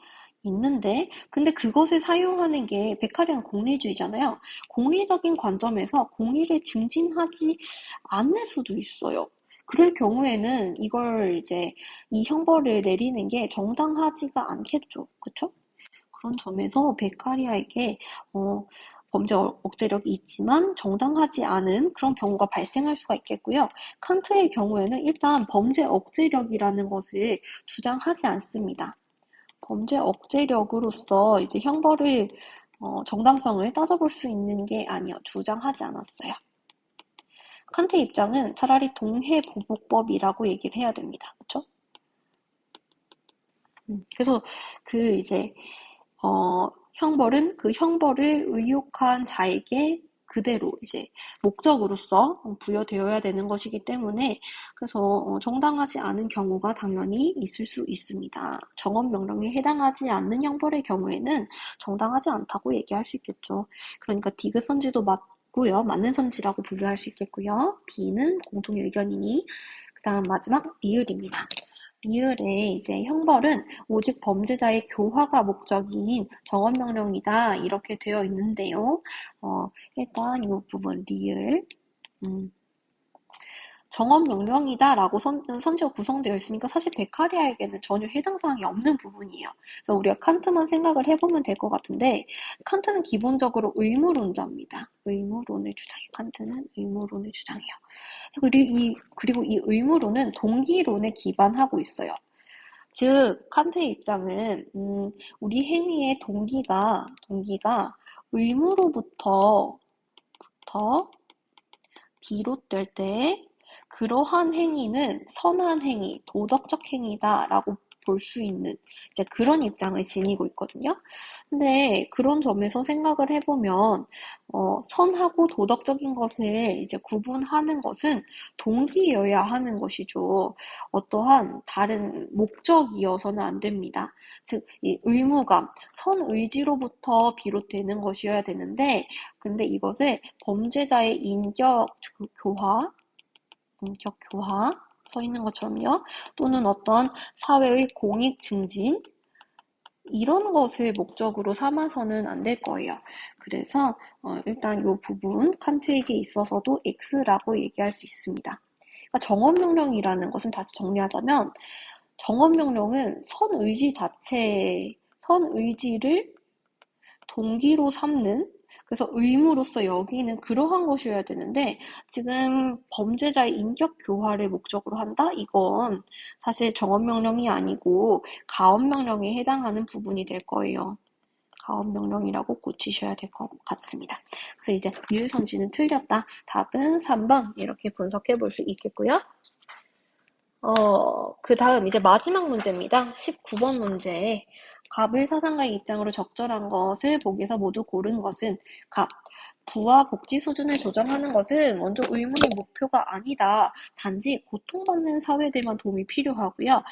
근데 그것을 사용하는 게 베카리안 공리주의잖아요. 공리적인 관점에서 공리를 증진하지 않을 수도 있어요. 그럴 경우에는 이 형벌을 내리는 게 정당하지가 않겠죠. 그쵸? 그런 점에서 베카리아에게 범죄 억제력이 있지만 정당하지 않은 그런 경우가 발생할 수가 있겠고요. 칸트의 경우에는 일단 범죄 억제력이라는 것을 주장하지 않습니다. 범죄 억제력으로서 이제 형벌을 정당성을 따져볼 수 있는 게 아니요. 주장하지 않았어요. 칸트의 입장은 차라리 동해보복법이라고 얘기를 해야 됩니다. 그쵸? 그래서 이제 형벌은 그 형벌을 의혹한 자에게 그대로 이제 목적으로서 부여되어야 되는 것이기 때문에 그래서 정당하지 않은 경우가 당연히 있을 수 있습니다. 정언명령에 해당하지 않는 형벌의 경우에는 정당하지 않다고 얘기할 수 있겠죠. 그러니까 디귿선지도 맞고요. 맞는 선지라고 분류할 수 있겠고요. B는 공통의 의견이니 그 다음 마지막 리을입니다. 리을의 이제 형벌은 오직 범죄자의 교화가 목적인 정언명령이다 이렇게 되어 있는데요. 일단 이 부분 리을 정언명령이다라고 선지가 구성되어 있으니까 사실 베카리아에게는 전혀 해당 사항이 없는 부분이에요. 그래서 우리가 칸트만 생각을 해보면 될 것 같은데 칸트는 기본적으로 의무론자입니다. 의무론을 주장해요. 칸트는 의무론을 주장해요. 그리고 이 의무론은 동기론에 기반하고 있어요. 즉 칸트의 입장은 우리 행위의 동기가 의무로부터 비롯될 때 그러한 행위는 선한 행위, 도덕적 행위다라고 볼 수 있는 이제 그런 입장을 지니고 있거든요. 근데 그런 점에서 생각을 해보면 선하고 도덕적인 것을 이제 구분하는 것은 동기여야 하는 것이죠. 어떠한 다른 목적이어서는 안 됩니다. 즉, 이 의무감, 선의지로부터 비롯되는 것이어야 되는데, 근데 이것을 범죄자의 인격 교화, 써 있는 것처럼요. 또는 어떤 사회의 공익 증진, 이런 것을 목적으로 삼아서는 안 될 거예요. 그래서 일단 이 부분 칸트에게 있어서도 X라고 얘기할 수 있습니다. 그러니까 정언명령이라는 것은 다시 정리하자면 정언명령은 선의지를 동기로 삼는 그래서 의무로서 여기는 그러한 것이어야 되는데 지금 범죄자의 인격 교화를 목적으로 한다? 이건 사실 정언명령이 아니고 가언명령에 해당하는 부분이 될 거예요. 가언명령이라고 고치셔야 될 것 같습니다. 그래서 이제 유일선지는 틀렸다. 답은 3번 이렇게 분석해 볼 수 있겠고요. 그 다음 이제 마지막 문제입니다. 19번 문제. 갑을 사상가의 입장으로 적절한 것을 보기에서 모두 고른 것은 갑. 부와 복지 수준을 조정하는 것은 먼저 의무의 목표가 아니다. 단지 고통받는 사회들만 도움이 필요하고요.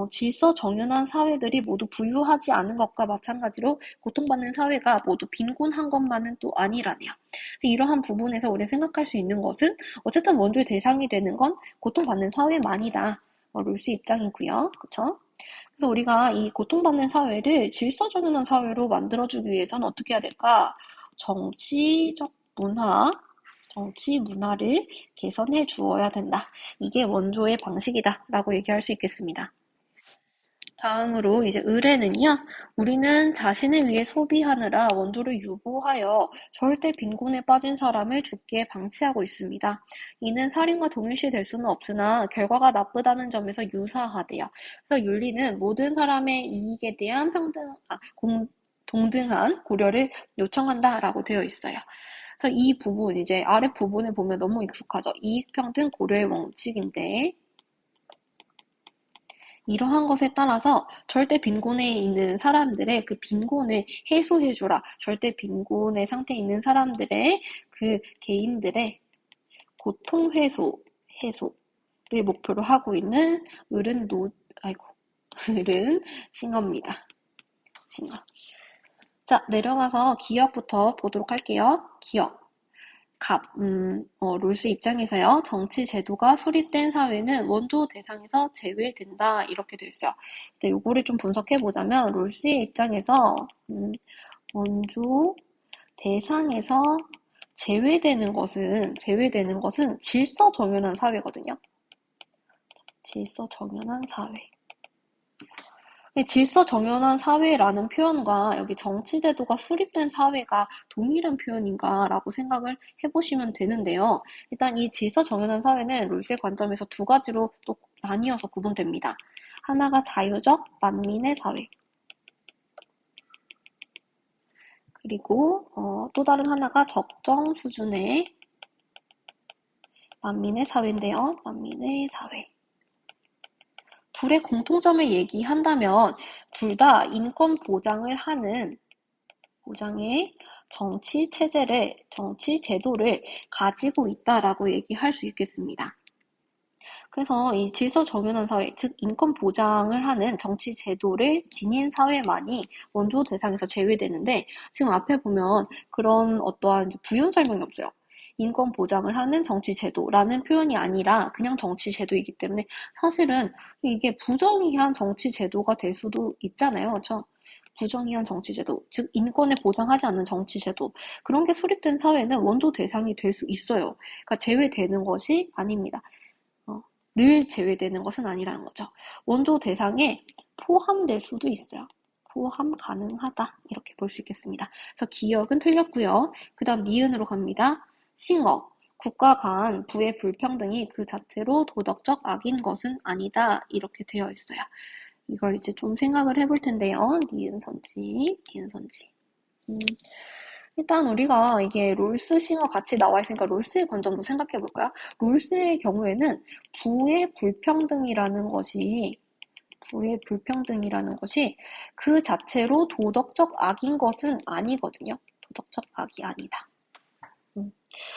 질서 정연한 사회들이 모두 부유하지 않은 것과 마찬가지로 고통받는 사회가 모두 빈곤한 것만은 또 아니라네요. 이러한 부분에서 우리가 생각할 수 있는 것은 어쨌든 원조의 대상이 되는 건 고통받는 사회만이다. 롤스 입장이고요. 그쵸? 그래서 우리가 이 고통받는 사회를 질서정연한 사회로 만들어주기 위해서는 어떻게 해야 될까? 정치 문화를 개선해 주어야 된다. 이게 원조의 방식이다. 라고 얘기할 수 있겠습니다. 다음으로 이제 의뢰는요. 우리는 자신을 위해 소비하느라 원조를 유보하여 절대 빈곤에 빠진 사람을 죽게 방치하고 있습니다. 이는 살인과 동일시 될 수는 없으나 결과가 나쁘다는 점에서 유사하대요. 그래서 윤리는 모든 사람의 이익에 대한 동등한 고려를 요청한다라고 되어 있어요. 그래서 이 부분 이제 아래 부분을 보면 너무 익숙하죠. 이익평등 고려의 원칙인데 이러한 것에 따라서 절대 빈곤에 있는 사람들의 그 빈곤을 해소해주라. 절대 빈곤의 상태에 있는 사람들의 그 개인들의 고통 해소를 목표로 하고 있는 을은 싱어입니다. 싱어. 자, 내려가서 기역부터 보도록 할게요. 기역. 롤스 입장에서요. 정치 제도가 수립된 사회는 원조 대상에서 제외된다. 이렇게 돼 있어요. 근데 요거를 좀 분석해 보자면, 롤스의 입장에서, 원조 대상에서 제외되는 것은 질서 정연한 사회거든요. 질서 정연한 사회. 질서 정연한 사회라는 표현과 여기 정치제도가 수립된 사회가 동일한 표현인가라고 생각을 해보시면 되는데요. 일단 이 질서 정연한 사회는 롤스의 관점에서 두 가지로 또 나뉘어서 구분됩니다. 하나가 자유적 만민의 사회. 그리고 또 다른 하나가 적정 수준의 만민의 사회인데요. 만민의 사회. 둘의 공통점을 얘기한다면 둘 다 인권 보장을 하는 보장의 정치 체제를, 정치 제도를 가지고 있다라고 얘기할 수 있겠습니다. 그래서 이 질서 정연한 사회, 즉 인권 보장을 하는 정치 제도를 지닌 사회만이 원조 대상에서 제외되는데 지금 앞에 보면 그런 어떠한 부연 설명이 없어요. 인권 보장을 하는 정치 제도라는 표현이 아니라 그냥 정치 제도이기 때문에 사실은 이게 부정의한 정치 제도가 될 수도 있잖아요. 그렇죠? 부정의한 정치 제도, 즉 인권을 보장하지 않는 정치 제도, 그런 게 수립된 사회는 원조 대상이 될 수 있어요. 그러니까 제외되는 것이 아닙니다. 늘 제외되는 것은 아니라는 거죠. 원조 대상에 포함될 수도 있어요. 포함 가능하다 이렇게 볼 수 있겠습니다. 그래서 기역은 틀렸고요. 그 다음 니은으로 갑니다. 싱어, 국가 간 부의 불평등이 그 자체로 도덕적 악인 것은 아니다 이렇게 되어 있어요. 이걸 이제 좀 생각을 해볼 텐데요. 니은 선지, 디은 선지. 일단 우리가 이게 롤스 싱어 같이 나와 있으니까 롤스의 관점도 생각해 볼까요? 롤스의 경우에는 부의 불평등이라는 것이 그 자체로 도덕적 악인 것은 아니거든요. 도덕적 악이 아니다.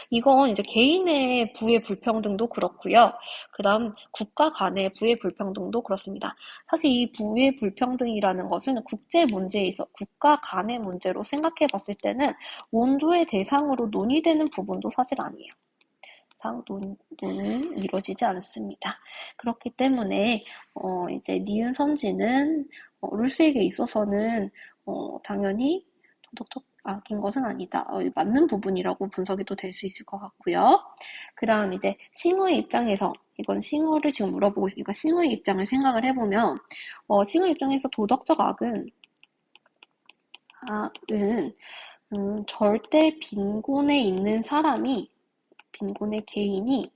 이건 이제 개인의 부의 불평등도 그렇고요. 그 다음 국가 간의 부의 불평등도 그렇습니다. 사실 이 부의 불평등이라는 것은 국제 문제에 있어 국가 간의 문제로 생각해 봤을 때는 원조의 대상으로 논의되는 부분도 사실 아니에요. 논의 이루어지지 않습니다. 그렇기 때문에 이제 니은 선지는 룰스에게 있어서는 당연히 도덕적 악인 것은 아니다. 맞는 부분이라고 분석이 또 될 수 있을 것 같고요. 그 다음 이제 싱어의 입장에서 이건 싱어를 지금 물어보고 있으니까 싱어의 입장을 생각을 해보면 싱어 입장에서 도덕적 악은 절대 빈곤에 있는 사람이 빈곤의 개인이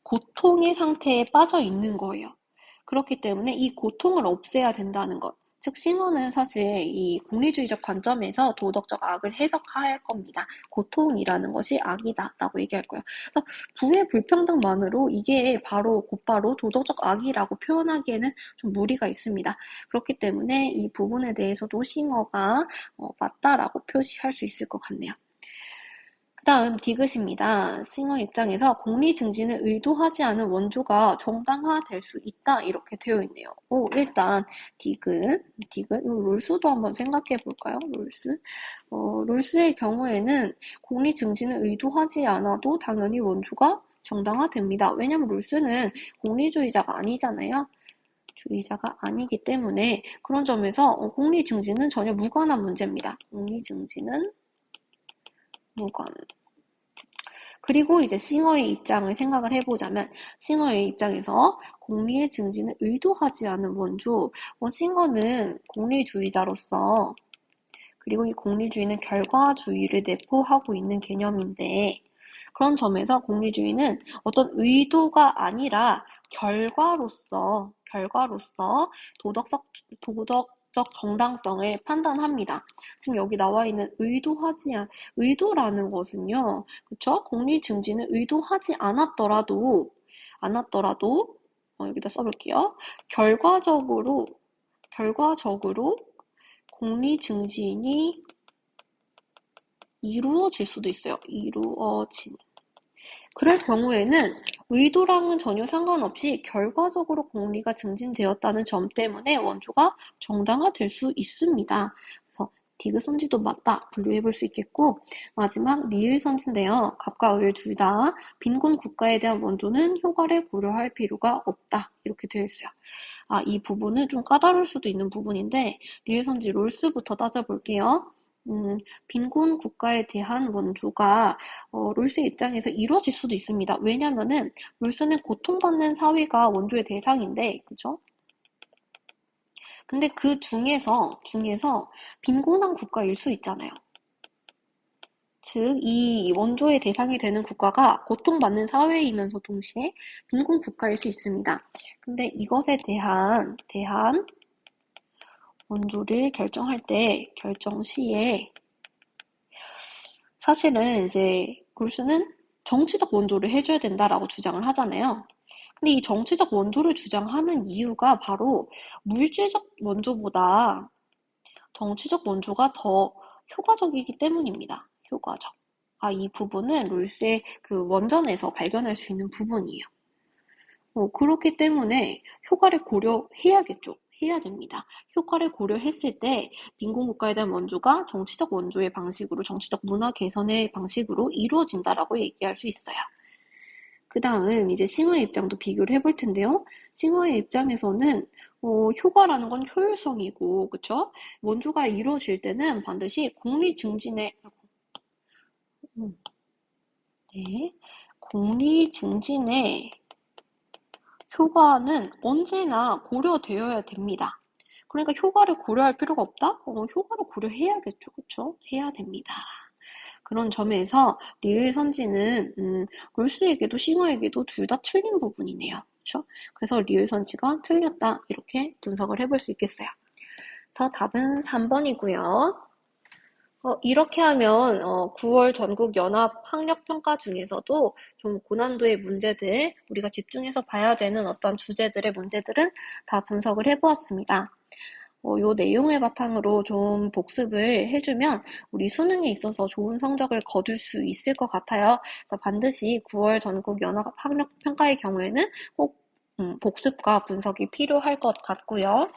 고통의 상태에 빠져 있는 거예요. 그렇기 때문에 이 고통을 없애야 된다는 것. 즉, 싱어는 사실 이 공리주의적 관점에서 도덕적 악을 해석할 겁니다. 고통이라는 것이 악이다 라고 얘기할 거예요. 그래서 부의 불평등만으로 이게 곧바로 도덕적 악이라고 표현하기에는 좀 무리가 있습니다. 그렇기 때문에 이 부분에 대해서도 싱어가 맞다라고 표시할 수 있을 것 같네요. 그 다음 디귿입니다. 싱어 입장에서 공리 증진을 의도하지 않은 원조가 정당화될 수 있다 이렇게 되어 있네요. 일단 디귿 롤스도 한번 생각해 볼까요? 롤스의 경우에는 공리 증진을 의도하지 않아도 당연히 원조가 정당화됩니다. 왜냐면 롤스는 공리주의자가 아니잖아요. 주의자가 아니기 때문에 그런 점에서 공리 증진은 전혀 무관한 문제입니다. 공리 증진은 무관. 그리고 이제 싱어의 입장을 생각을 해보자면 싱어의 입장에서 공리의 증진을 의도하지 않은 원조, 싱어는 공리주의자로서 그리고 이 공리주의는 결과주의를 내포하고 있는 개념인데 그런 점에서 공리주의는 어떤 의도가 아니라 결과로서 도덕적 정당성을 판단합니다. 지금 여기 나와 있는 의도라는 것은요, 그쵸? 공리 증진을 의도하지 않았더라도 여기다 써볼게요. 결과적으로 공리 증진이 이루어질 수도 있어요. 그럴 경우에는 의도랑은 전혀 상관없이 결과적으로 공리가 증진되었다는 점 때문에 원조가 정당화될 수 있습니다. 그래서 디귿선지도 맞다 분류해 볼 수 있겠고, 마지막 리을선지인데요. 갑과 을 둘 다 빈곤 국가에 대한 원조는 효과를 고려할 필요가 없다 이렇게 되어 있어요. 이 부분은 좀 까다로울 수도 있는 부분인데 리을선지 롤스부터 따져볼게요. 빈곤 국가에 대한 원조가 롤스 입장에서 이루어질 수도 있습니다. 왜냐면은 롤스는 고통받는 사회가 원조의 대상인데, 그죠? 근데 그 중에서 빈곤한 국가일 수 있잖아요. 즉, 이 원조의 대상이 되는 국가가 고통받는 사회이면서 동시에 빈곤 국가일 수 있습니다. 근데 이것에 대한 원조를 결정할 때, 결정 시에 사실은 이제 롤스는 정치적 원조를 해줘야 된다라고 주장을 하잖아요. 근데 이 정치적 원조를 주장하는 이유가 바로 물질적 원조보다 정치적 원조가 더 효과적이기 때문입니다. 효과적. 이 부분은 롤스의 그 원전에서 발견할 수 있는 부분이에요. 그렇기 때문에 효과를 고려해야겠죠. 해야 됩니다. 효과를 고려했을 때 빈곤국가에 대한 원조가 정치적 원조의 방식으로, 정치적 문화 개선의 방식으로 이루어진다라고 얘기할 수 있어요. 그 다음 이제 싱어의 입장도 비교를 해볼 텐데요. 싱어의 입장에서는 효과라는 건 효율성이고, 그쵸? 원조가 이루어질 때는 반드시 공리 증진의 공리 증진의 효과는 언제나 고려되어야 됩니다. 그러니까 효과를 고려할 필요가 없다? 효과를 고려해야겠죠. 그쵸? 해야 됩니다. 그런 점에서 리을 선지는 롤스에게도 싱어에게도 둘 다 틀린 부분이네요. 그쵸? 그래서 리을 선지가 틀렸다. 이렇게 분석을 해볼 수 있겠어요. 그래서 답은 3번이고요. 이렇게 하면 9월 전국 연합 학력 평가 중에서도 좀 고난도의 문제들, 우리가 집중해서 봐야 되는 어떤 주제들의 문제들은 다 분석을 해보았습니다. 요 내용을 바탕으로 좀 복습을 해주면 우리 수능에 있어서 좋은 성적을 거둘 수 있을 것 같아요. 그래서 반드시 9월 전국 연합 학력 평가의 경우에는 꼭 복습과 분석이 필요할 것 같고요.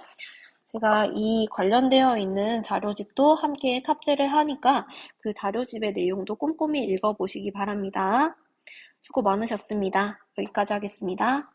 제가 이 관련되어 있는 자료집도 함께 탑재를 하니까 그 자료집의 내용도 꼼꼼히 읽어보시기 바랍니다. 수고 많으셨습니다. 여기까지 하겠습니다.